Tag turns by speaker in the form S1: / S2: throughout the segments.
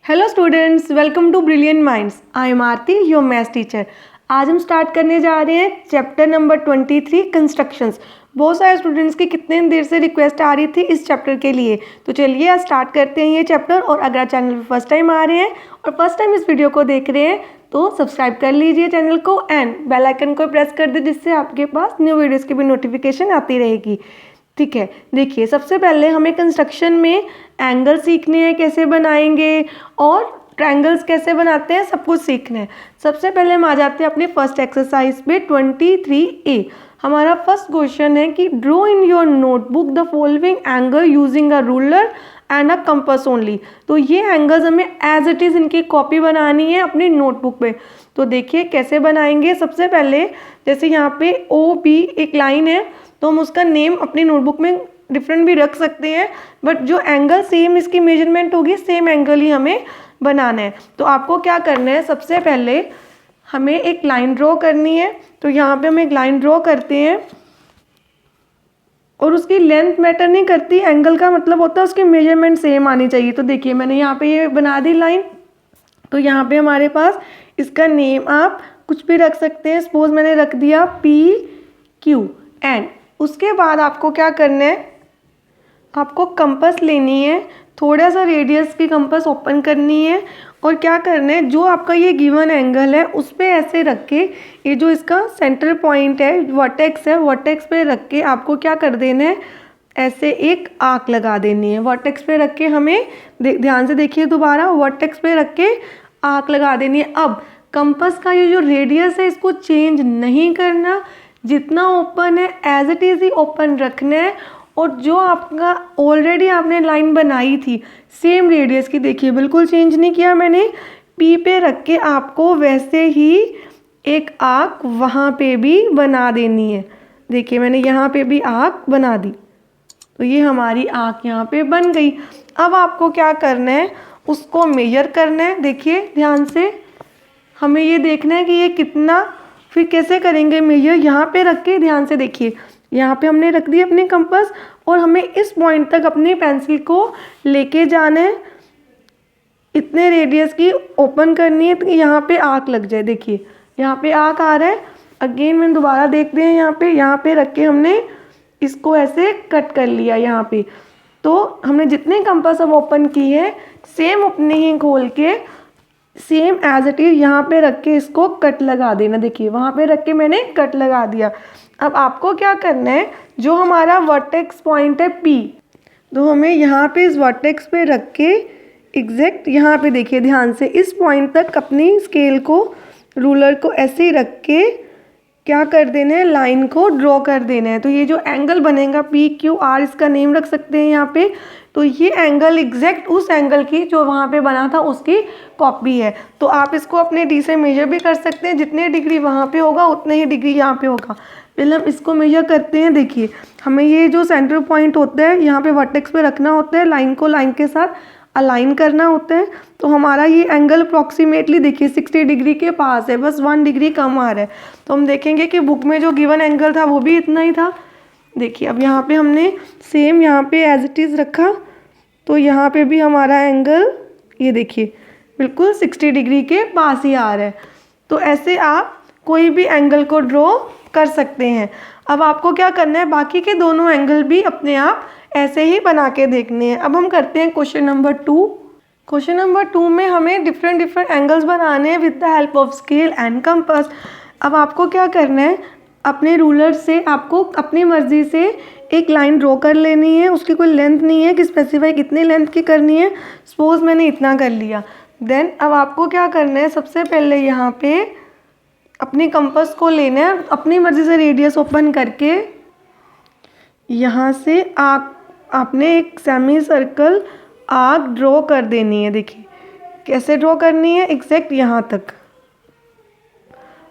S1: Hello students, welcome to brilliant minds. I am Aarti, your maths teacher. आज हम start करने जा रहे हैं चैप्टर नंबर 23 कंस्ट्रक्शंस। बहुत सारे स्टूडेंट्स की कितने देर से रिक्वेस्ट आ रही थी इस चैप्टर के लिए, तो चलिए आज स्टार्ट करते हैं ये चैप्टर। और अगर चैनल पर फर्स्ट टाइम आ रहे हैं और फर्स्ट टाइम इस वीडियो को देख रहे हैं तो सब्सक्राइब कर लीजिए चैनल को एंड बेल आइकन को प्रेस कर दे, जिससे आपके पास न्यू वीडियोज़ की भी नोटिफिकेशन आती रहेगी। ठीक है, देखिए सबसे पहले हमें कंस्ट्रक्शन में एंगल सीखने हैं, कैसे बनाएंगे और ट्रायंगल्स कैसे बनाते हैं, सब कुछ सीखना है। सबसे पहले हम आ जाते हैं अपने फर्स्ट एक्सरसाइज पे 23A। हमारा फर्स्ट क्वेश्चन है कि draw in your notebook the following angle using a ruler and a compass only. तो ये एंगल्स हमें एज इट इज़ इनकी कॉपी बनानी है अपनी नोटबुक पे। तो देखिए कैसे बनाएंगे। सबसे पहले जैसे यहाँ पे OB एक लाइन है, तो हम उसका नेम अपनी नोटबुक में डिफरेंट भी रख सकते हैं, बट जो एंगल सेम इसकी मेजरमेंट होगी सेम एंगल ही हमें बनाना है। तो आपको क्या करना है, सबसे पहले हमें एक लाइन ड्रॉ करनी है। तो यहाँ पे हम एक लाइन ड्रॉ करते हैं और उसकी लेंथ मैटर नहीं करती, एंगल का मतलब होता है उसकी मेजरमेंट सेम आनी चाहिए। तो देखिए मैंने यहाँ पे ये बना दी लाइन। तो यहाँ पे हमारे पास इसका नेम आप कुछ भी रख सकते हैं। सपोज मैंने रख दिया PQ एंड उसके बाद आपको क्या करना है, आपको कंपास लेनी है, थोड़ा सा रेडियस की कंपास ओपन करनी है और क्या करना है, जो आपका ये गिवन एंगल है उस पर ऐसे रख के ये जो इसका सेंटर पॉइंट है, वर्टेक्स है, वर्टेक्स पे रख के आपको क्या कर देना है, ऐसे एक आर्क लगा देनी है। वर्टेक्स पे रख के हमें ध्यान से देखिए दोबारा, वर्टेक्स पे रख के आर्क लगा देनी है। अब कंपास का ये जो रेडियस है इसको चेंज नहीं करना, जितना ओपन है एज इट इज़ ही ओपन रखना है। और जो आपका ऑलरेडी आपने लाइन बनाई थी सेम रेडियस की, देखिए बिल्कुल चेंज नहीं किया मैंने, P पे रख के आपको वैसे ही एक आर्क वहाँ पे भी बना देनी है। देखिए मैंने यहाँ पे भी आर्क बना दी, तो ये हमारी आर्क यहाँ पे बन गई। अब आपको क्या करना है, उसको मेजर करना है। देखिए ध्यान से, हमें ये देखना है कि ये कितना, फिर कैसे करेंगे मेजर, यहाँ पे रख के ध्यान से देखिए, यहाँ पे हमने रख दिया अपने कंपास और हमें इस पॉइंट तक अपनी पेंसिल को लेके जाना है, इतने रेडियस की ओपन करनी है तो यहाँ पे आर्क लग जाए। देखिए यहाँ पे आर्क आ रहा है। अगेन मैं दोबारा देखते हैं, यहाँ पे रख के हमने इसको ऐसे कट कर लिया यहाँ पे। तो हमने जितने कंपास अब ओपन की है सेम अपने ही खोल के सेम एज इट इज यहाँ पे रख के इसको कट लगा देना। देखिए वहाँ पे रख के मैंने कट लगा दिया। अब आपको क्या करना है, जो हमारा वर्टेक्स पॉइंट है P, तो हमें यहाँ पे इस वर्टेक्स पे रख के एग्जैक्ट यहाँ पे देखिए ध्यान से इस पॉइंट तक अपनी स्केल को, रूलर को ऐसे ही रख के क्या कर देना है, लाइन को ड्रॉ कर देना है। तो ये जो एंगल बनेगा PQR, इसका नेम रख सकते हैं यहाँ पे। तो ये एंगल एग्जैक्ट उस एंगल की जो वहाँ पे बना था उसकी कॉपी है। तो आप इसको अपने D से मेजर भी कर सकते हैं, जितने डिग्री वहाँ पे होगा उतने ही डिग्री यहाँ पे होगा। पहले हम इसको मेजर करते हैं। देखिए हमें ये जो सेंटर पॉइंट होता है यहाँ पे वर्टेक्स पे रखना होता है, लाइन को लाइन के साथ अलाइन करना होता है। तो हमारा ये एंगल अप्रॉक्सीमेटली देखिए 60 डिग्री के पास है, बस 1 डिग्री कम आ रहा है। तो हम देखेंगे कि बुक में जो गिवन एंगल था वो भी इतना ही था। देखिए अब यहाँ पे हमने सेम यहाँ पे एज इट इज़ रखा, तो यहाँ पे भी हमारा एंगल ये देखिए बिल्कुल 60 डिग्री के पास ही आ रहा है। तो ऐसे आप कोई भी एंगल को ड्रॉ कर सकते हैं। अब आपको क्या करना है, बाकी के दोनों एंगल भी अपने आप ऐसे ही बना के देखने हैं। अब हम करते हैं क्वेश्चन नंबर 2। क्वेश्चन नंबर 2 में हमें डिफरेंट एंगल्स बनाने हैं with the help of scale and compass. अब आपको क्या करना है, अपने रूलर से आपको अपनी मर्जी से एक लाइन ड्रॉ कर लेनी है। उसकी कोई लेंथ नहीं है कि स्पेसिफाई कितनी लेंथ की करनी है। सपोज मैंने इतना कर लिया। देन अब आपको क्या करना है, सबसे पहले यहाँ पे अपने कंपास को लेना है, अपनी मर्जी से रेडियस ओपन करके यहाँ से आपने एक सेमी सर्कल आर्क ड्रॉ कर देनी है। देखिए कैसे ड्रॉ करनी है, एग्जैक्ट यहाँ तक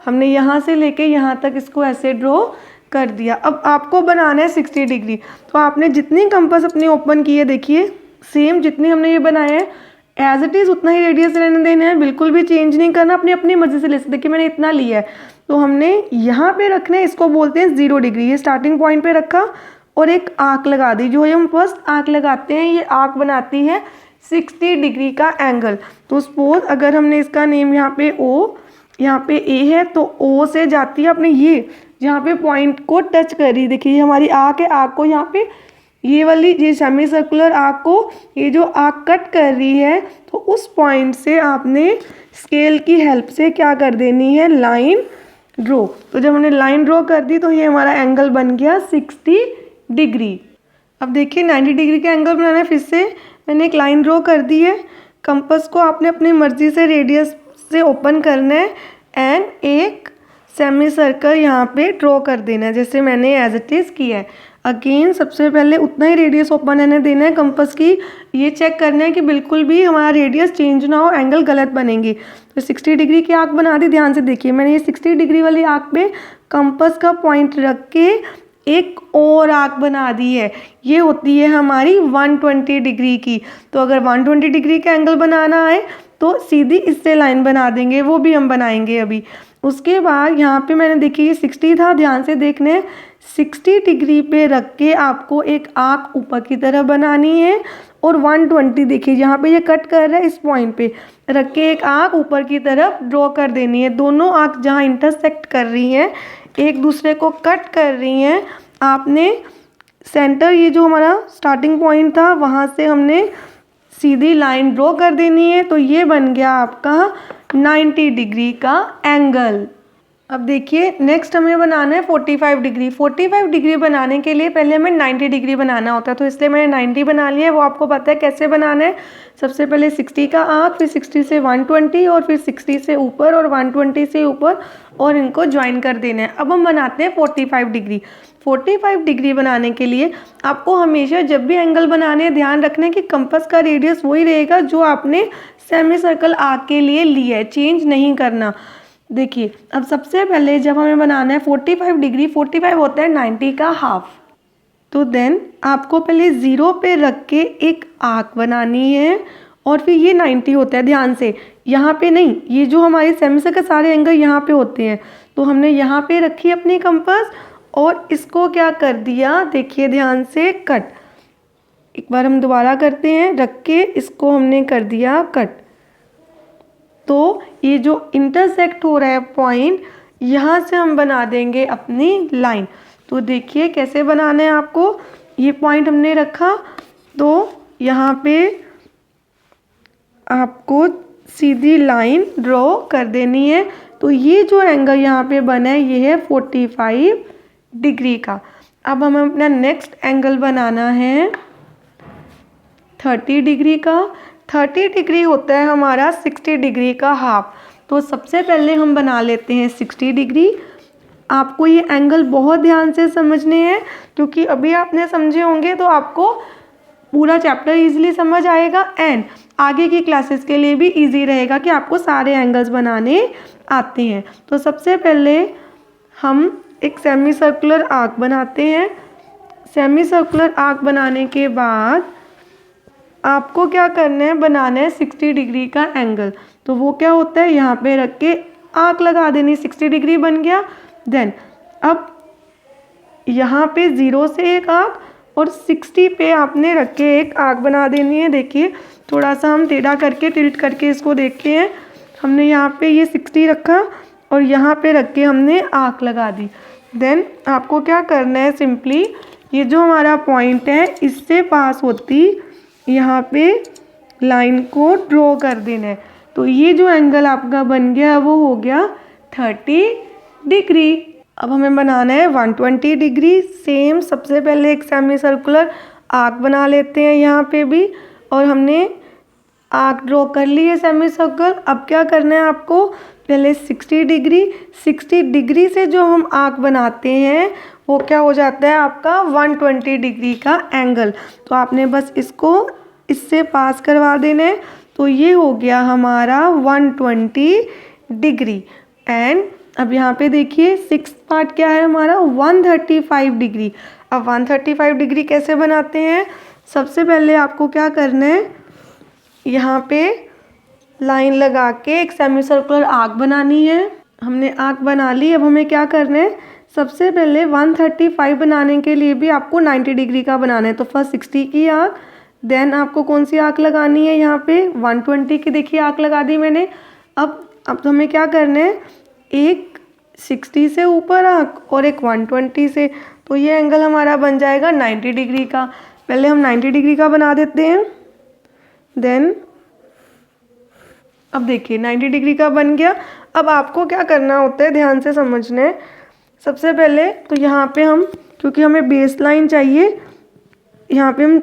S1: हमने यहाँ से लेके यहाँ तक इसको ऐसे ड्रॉ कर दिया। अब आपको बनाना है 60 डिग्री। तो आपने जितनी कंपास अपनी ओपन की है, देखिए सेम जितनी हमने ये बनाया है एज इट इज़ उतना ही रेडियस रहने देना है, बिल्कुल भी चेंज नहीं करना, अपनी अपनी मर्जी से ले सकते। देखिए मैंने इतना लिया है, तो हमने यहाँ पे रखना है, इसको बोलते हैं 0 डिग्री। ये स्टार्टिंग पॉइंट पे रखा और एक आर्क लगा दी। जो हम फर्स्ट आर्क लगाते हैं ये आर्क बनाती है 60 डिग्री का एंगल। तो सपोज अगर हमने इसका नेम यहाँ पे O, यहाँ पे A है, तो O से जाती है अपने ये जहाँ पे पॉइंट को टच कर रही है। देखिए ये हमारी आर्क है, आर्क को यहाँ पे ये वाली ये सेमी सर्कुलर आर्क को ये जो आर्क कट कर रही है, तो उस पॉइंट से आपने स्केल की हेल्प से क्या कर देनी है, लाइन ड्रॉ। तो जब हमने लाइन ड्रॉ कर दी तो ये हमारा एंगल बन गया 60 डिग्री। अब देखिए 90 डिग्री का एंगल बनाना है। फिर से मैंने एक लाइन ड्रॉ कर दी है। कंपास को आपने अपनी मर्जी से रेडियस से ओपन करना है एंड एक सेमी सर्कल यहाँ पे ड्रॉ कर देना है, जैसे मैंने एज इट इज़ किया है। अगेन सबसे पहले उतना ही रेडियस ओपन रहने देना है कंपास की। ये चेक करना है कि बिल्कुल भी हमारा रेडियस चेंज ना हो, एंगल गलत बनेंगे। तो 60 डिग्री की आर्क बना दी। ध्यान से देखिए मैंने ये 60 डिग्री वाली आर्क पे कंपास का पॉइंट रख के एक और आर्क बना दी है। ये होती है हमारी 120 डिग्री की। तो अगर 120 डिग्री का एंगल बनाना है तो सीधी इससे लाइन बना देंगे, वो भी हम बनाएंगे अभी। उसके बाद यहाँ पे मैंने देखिए ये 60 था, ध्यान से देखने 60 डिग्री पे रख के आपको एक आर्क ऊपर की तरफ बनानी है। और 120 देखिए यहाँ पे ये कट कर रहा है, इस पॉइंट पे रख के एक आर्क ऊपर की तरफ ड्रॉ कर देनी है। दोनों आर्क जहाँ इंटरसेक्ट कर रही हैं, एक दूसरे को कट कर रही हैं, आपने सेंटर ये जो हमारा स्टार्टिंग पॉइंट था वहाँ से हमने सीधी लाइन ड्रॉ कर देनी है। तो ये बन गया आपका 90 डिग्री का एंगल। अब देखिए नेक्स्ट हमें बनाना है 45 डिग्री। 45 डिग्री बनाने के लिए पहले हमें 90 डिग्री बनाना होता है, तो इसलिए मैंने 90 बना लिया है। वो आपको पता है कैसे बनाना है। सबसे पहले 60 का आर्क, फिर 60 से 120 और फिर 60 से ऊपर और 120 से ऊपर, और इनको ज्वाइन कर देना है। अब हम बनाते हैं 45 डिग्री। 45 डिग्री बनाने के लिए आपको हमेशा जब भी एंगल बनाने हैं ध्यान रखना है कि कंपास का रेडियस वही रहेगा जो आपने सेमी सर्कल आर्क के लिए लिया है, चेंज नहीं करना। देखिए अब सबसे पहले जब हमें बनाना है 45 डिग्री, 45 होता है 90 का हाफ। तो देन आपको पहले 0 पे रख के एक आर्क बनानी है और फिर ये 90 होता है। ध्यान से यहाँ पे नहीं, ये जो हमारे सेमी सर्कल सारे एंगल यहाँ पे होते हैं, तो हमने यहाँ पे रखी अपनी कंपास और इसको क्या कर दिया, देखिए ध्यान से, कट। एक बार हम दोबारा करते हैं, रख के इसको हमने कर दिया कट। तो ये जो इंटरसेक्ट हो रहा है पॉइंट, यहाँ से हम बना देंगे अपनी लाइन। तो देखिए कैसे बनाना है आपको। ये पॉइंट हमने रखा, तो यहाँ पे आपको सीधी लाइन ड्रॉ कर देनी है। तो ये जो एंगल यहाँ पे बना है ये है 45 डिग्री का। अब हमें अपना नेक्स्ट एंगल बनाना है 30 डिग्री का। 30 डिग्री होता है हमारा 60 डिग्री का हाफ। तो सबसे पहले हम बना लेते हैं 60 डिग्री। आपको ये एंगल बहुत ध्यान से समझने हैं, क्योंकि अभी आपने समझे होंगे तो आपको पूरा चैप्टर इजीली समझ आएगा एंड आगे की क्लासेस के लिए भी इजी रहेगा कि आपको सारे एंगल्स बनाने आते हैं। तो सबसे पहले हम एक सेमी सर्कुलर आर्क बनाते हैं। सेमी सर्कुलर आर्क बनाने के बाद आपको क्या करना है, बनाना है 60 डिग्री का एंगल। तो वो क्या होता है, यहाँ पे रख के आर्क लगा देनी, 60 डिग्री बन गया। देन अब यहाँ पे 0 से एक आर्क और 60 पे आपने रख के एक आर्क बना देनी है। देखिए थोड़ा सा हम टेढ़ा करके टिल्ट करके इसको देखते हैं। हमने यहाँ पे ये 60 रखा और यहाँ पे रख के हमने आर्क लगा दी। देन आपको क्या करना है, सिंपली ये जो हमारा पॉइंट है इससे पास होती यहाँ पे लाइन को ड्रॉ कर देना है। तो ये जो एंगल आपका बन गया वो हो गया 30 डिग्री। अब हमें बनाना है 120 डिग्री। सेम सबसे पहले एक सेमी सर्कुलर आर्क बना लेते हैं यहाँ पे भी, और हमने आर्क ड्रॉ कर ली है सेमी सर्कल। अब क्या करना है आपको, पहले 60 डिग्री, 60 डिग्री से जो हम आर्क बनाते हैं वो क्या हो जाता है आपका 120 डिग्री का एंगल। तो आपने बस इसको इससे पास करवा देना है। तो ये हो गया हमारा 120 डिग्री। एंड अब यहाँ पे देखिए 6th पार्ट क्या है हमारा, 135 डिग्री। अब 135 डिग्री कैसे बनाते हैं, सबसे पहले आपको क्या करना है, यहाँ पे लाइन लगा के एक सेमी सर्कुलर आर्क बनानी है। हमने आर्क बना ली। अब हमें क्या करना है, सबसे पहले 135 बनाने के लिए भी आपको 90 डिग्री का बनाना है। तो फर्स्ट 60 की आर्क, देन आपको कौन सी आर्क लगानी है, यहाँ पे 120 की देखिए आर्क लगा दी मैंने। अब हमें क्या करना है, एक 60 से ऊपर आर्क और एक 120 से, तो ये एंगल हमारा बन जाएगा 90 डिग्री का। पहले हम 90 डिग्री का बना देते हैं। देन अब देखिए 90 डिग्री का बन गया। अब आपको क्या करना होता है, ध्यान से समझना है। सबसे पहले तो यहाँ पे हम, क्योंकि हमें बेस लाइन चाहिए, यहाँ पे हम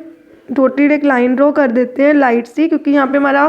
S1: डॉटेड एक लाइन ड्रॉ कर देते हैं लाइट सी, क्योंकि यहाँ पे हमारा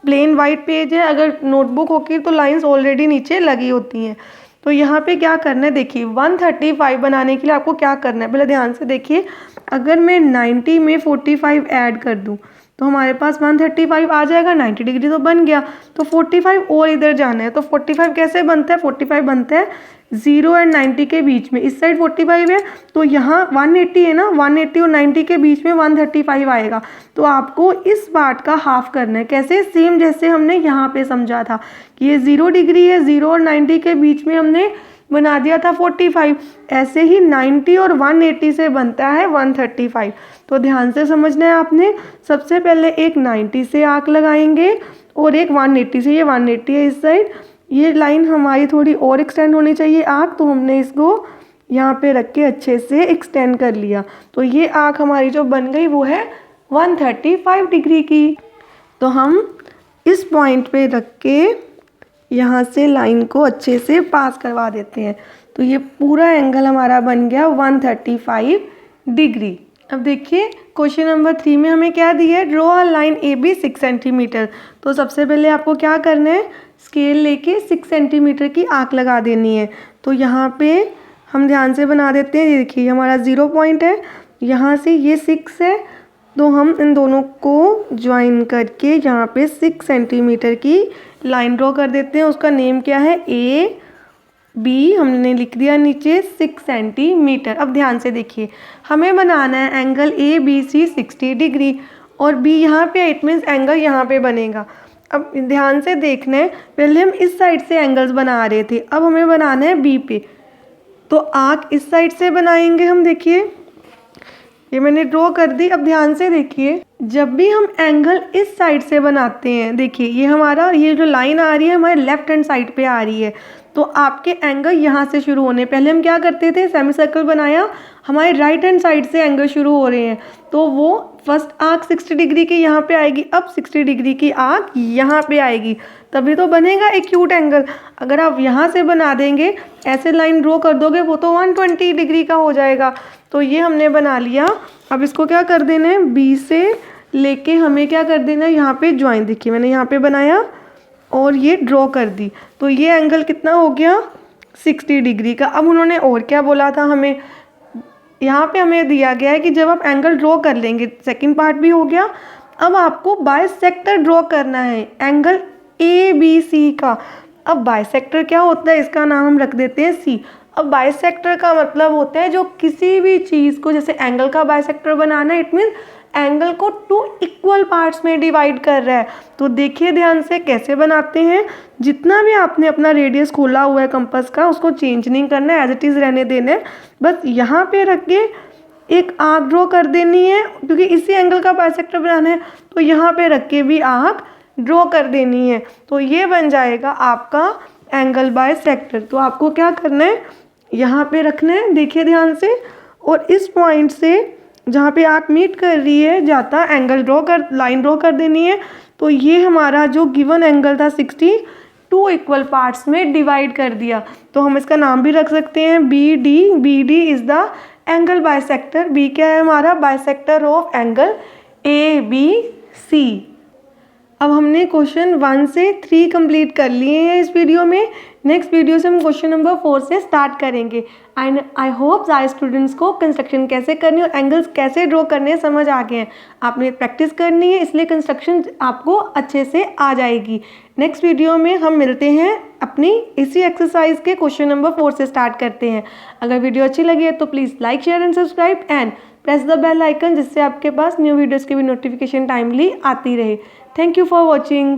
S1: प्लेन वाइट पेज है। अगर नोटबुक होगी तो लाइंस ऑलरेडी नीचे लगी होती हैं। तो यहाँ पे क्या करना है, देखिए 135 बनाने के लिए आपको क्या करना है, पहले ध्यान से देखिए। अगर मैं 90 में 45 ऐड कर दूँ तो हमारे पास 135 आ जाएगा, 90 डिग्री तो बन गया। तो 45 और इधर जाना है। तो 45 कैसे बनता है, 45 बनता है 0 एंड 90 के बीच में। इस साइड 45 है तो यहाँ 180 है ना, 180 और 90 के बीच में 135 आएगा। तो आपको इस पार्ट का हाफ करना है। कैसे, सेम जैसे हमने यहाँ पे समझा था कि ये 0 डिग्री है, 0 और 90 के बीच में हमने बना दिया था 45। ऐसे ही 90 और 180 से बनता है 135। तो ध्यान से समझना है आपने। सबसे पहले एक 90 से आर्क लगाएंगे और एक 180 से, ये 180 है इस साइड। ये लाइन हमारी थोड़ी और एक्सटेंड होनी चाहिए आर्क, तो हमने इसको यहाँ पे रख के अच्छे से एक्सटेंड कर लिया। तो ये आर्क हमारी जो बन गई वो है 135 डिग्री की। तो हम इस पॉइंट पे रख के यहाँ से लाइन को अच्छे से पास करवा देते हैं। तो ये पूरा एंगल हमारा बन गया 135 डिग्री। अब देखिए क्वेश्चन नंबर 3 में हमें क्या दिया है, draw a line A B 6 centimetre. तो सबसे पहले आपको क्या करना है, स्केल लेके 6 सेंटीमीटर की आर्क लगा देनी है। तो यहाँ पे हम ध्यान से बना देते हैं। देखिए हमारा 0 पॉइंट है, यहाँ से ये 6 है, तो हम इन दोनों को ज्वाइन करके यहाँ पे 6 सेंटीमीटर की लाइन ड्रॉ कर देते हैं। उसका नेम क्या है, ए बी हमने लिख दिया नीचे 6 सेंटीमीटर। अब ध्यान से देखिए, हमें बनाना है angle A B C 60 degree और बी यहाँ पे, इट मीन्स एंगल यहाँ पे बनेगा। अब ध्यान से देखना है, पहले हम इस साइड से एंगल्स बना रहे थे, अब हमें बनाना है बी पे। तो आर्क इस साइड से बनाएंगे हम। देखिए ये मैंने ड्रॉ कर दी। अब ध्यान से देखिए, जब भी हम एंगल इस साइड से बनाते हैं, देखिए ये हमारा, ये जो लाइन आ रही है हमारे लेफ्ट हैंड साइड पे आ रही है। तो आपके एंगल यहाँ से शुरू होने, पहले हम क्या करते थे, सेमी सर्कल बनाया, हमारे राइट हैंड साइड से एंगल शुरू हो रहे हैं, तो वो फर्स्ट आर्क 60 डिग्री की यहाँ पे आएगी। अब 60 डिग्री की आर्क यहाँ पे आएगी, तभी तो बनेगा एक्यूट एंगल। अगर आप यहाँ से बना देंगे, ऐसे लाइन ड्रॉ कर दोगे, वो तो 120 डिग्री का हो जाएगा। तो ये हमने बना लिया। अब इसको क्या कर देना है, बी से लेके हमें क्या कर देना है, यहाँ पे ज्वाइन। देखिए मैंने यहाँ पे बनाया और ये ड्रॉ कर दी। तो ये एंगल कितना हो गया, 60 डिग्री का। अब उन्होंने और क्या बोला था हमें, यहाँ पे हमें दिया गया है कि जब आप एंगल ड्रॉ कर लेंगे, सेकंड पार्ट भी हो गया, अब आपको बाइसेक्टर ड्रॉ करना है एंगल ए बी सी का। अब बाइसेक्टर क्या होता है, इसका नाम हम रख देते हैं सी। अब बाइसेक्टर का मतलब होता है जो किसी भी चीज़ को, जैसे एंगल का बाइसेक्टर बनाना है, इट मीन एंगल को 2 इक्वल पार्ट्स में डिवाइड कर रहा है। तो देखिए ध्यान से कैसे बनाते हैं। जितना भी आपने अपना रेडियस खोला हुआ है कंपास का, उसको चेंज नहीं करना है, एज इट इज़ रहने देना है। बस यहाँ पे रख के एक आर्क ड्रॉ कर देनी है, क्योंकि इसी एंगल का बाइसेक्टर बनाना है, तो यहाँ पे रख के भी आर्क ड्रॉ कर देनी है। तो ये बन जाएगा आपका एंगल बाइसेक्टर। तो आपको क्या करना है, यहाँ पे रखना है, देखिए ध्यान से, और इस पॉइंट से जहाँ पे आर्क मीट कर रही है जाता एंगल ड्रॉ कर, लाइन ड्रॉ कर देनी है। तो ये हमारा जो गिवन एंगल था 60, 2 इक्वल पार्ट्स में डिवाइड कर दिया। तो हम इसका नाम भी रख सकते हैं B D. B D is the angle bisector. B क्या है हमारा, bisector of angle A B C. अब हमने क्वेश्चन 1 से 3 कंप्लीट कर लिए हैं इस वीडियो में। नेक्स्ट वीडियो से हम क्वेश्चन नंबर 4 से स्टार्ट करेंगे। एंड आई होप सारे स्टूडेंट्स को कंस्ट्रक्शन कैसे करनी और एंगल्स कैसे ड्रॉ करने समझ आ गए हैं। आपने प्रैक्टिस करनी है, इसलिए कंस्ट्रक्शन आपको अच्छे से आ जाएगी। नेक्स्ट वीडियो में हम मिलते हैं, अपनी इसी एक्सरसाइज के क्वेश्चन नंबर 4 से स्टार्ट करते हैं। अगर वीडियो अच्छी लगी है तो please like, share and subscribe and press the bell icon, जिससे आपके पास न्यू वीडियोज़ की भी नोटिफिकेशन टाइमली आती रहे। Thank you for watching.